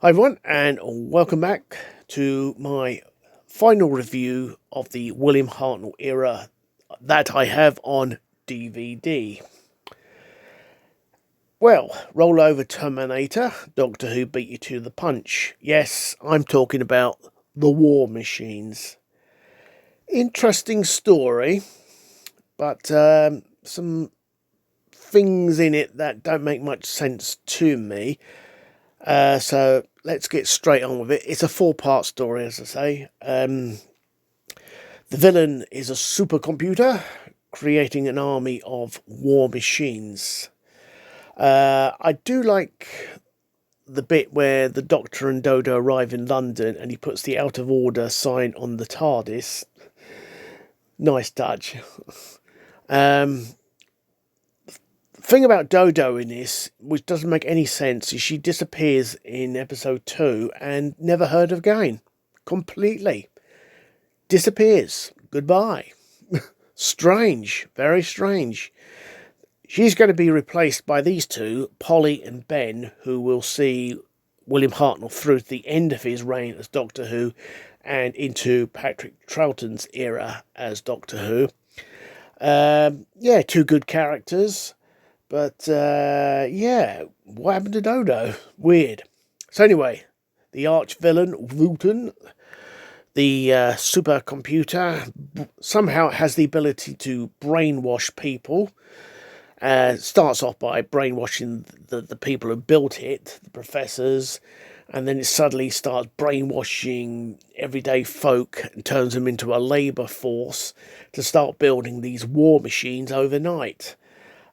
Hi everyone, and welcome back to my final review of the William Hartnell era that I have on DVD. Well, roll over Terminator, Doctor Who beat you to the punch. Yes, I'm talking about the War Machines. Interesting story, but some things in it that don't make much sense to me. So let's get straight on with it. It's a 4-part story, as I say. The villain is a supercomputer creating an army of war machines. I do like the bit where the Doctor and Dodo arrive in London and he puts the out of order sign on the TARDIS. Nice touch. Thing about Dodo in this, which doesn't make any sense, is she disappears in episode 2 and never heard of again. Completely. Disappears. Goodbye. Strange. Very strange. She's going to be replaced by these two, Polly and Ben, who will see William Hartnell through to the end of his reign as Doctor Who and into Patrick Troughton's era as Doctor Who. Two good characters. But, what happened to Dodo? Weird. So anyway, the arch-villain, Wooten, the supercomputer, somehow has the ability to brainwash people. Starts off by brainwashing the people who built it, the professors, and then it suddenly starts brainwashing everyday folk and turns them into a labour force to start building these war machines overnight.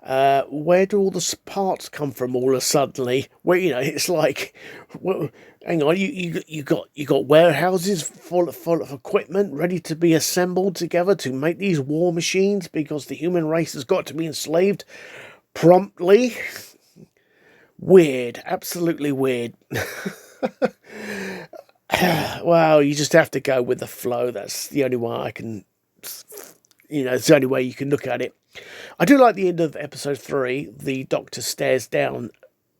Where do all the parts come from all of a sudden? Well, it's like, well, hang on, you got warehouses full of equipment ready to be assembled together to make these war machines because the human race has got to be enslaved promptly. Weird, absolutely weird. Well, you just have to go with the flow. That's the only way I can, it's the only way you can look at it. I do like the end of episode 3. The Doctor stares down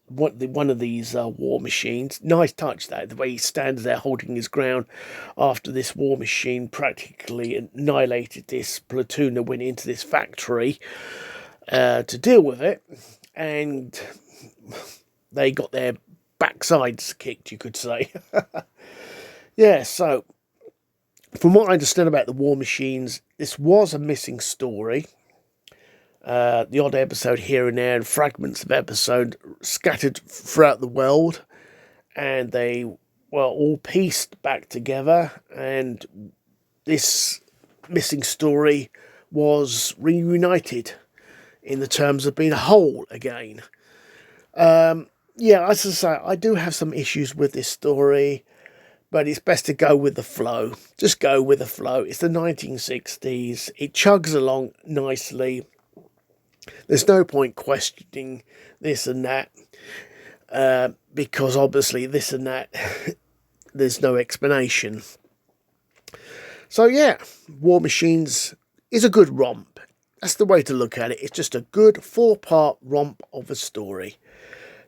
one of these war machines. Nice touch, that, the way he stands there holding his ground after this war machine practically annihilated this platoon that went into this factory to deal with it. And they got their backsides kicked, you could say. Yeah, so from what I understand about the war machines, this was a missing story. The odd episode here and there and fragments of episode scattered throughout the world, and they were all pieced back together, and this missing story was reunited in the terms of being a whole again. As I say, I do have some issues with this story, but it's best to go with the flow. Just go with the flow. It's the 1960s. It chugs along nicely. There's no point questioning this and that, because obviously this and that, there's no explanation. So yeah, War Machines is a good romp. That's the way to look at it. It's just a good 4-part romp of a story.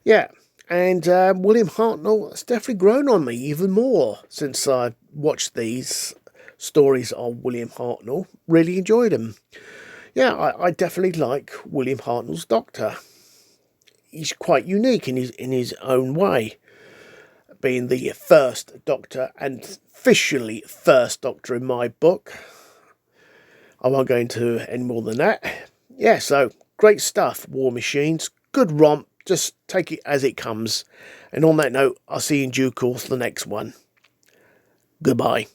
Yeah, and William Hartnell has definitely grown on me even more since I watched these stories of William Hartnell. Really enjoyed them. Yeah, I definitely like William Hartnell's Doctor. He's quite unique in his own way, being the first Doctor and officially first Doctor in my book. I won't go into any more than that. Yeah, so great stuff, War Machines. Good romp. Just take it as it comes. And on that note, I'll see you in due course the next one. Goodbye.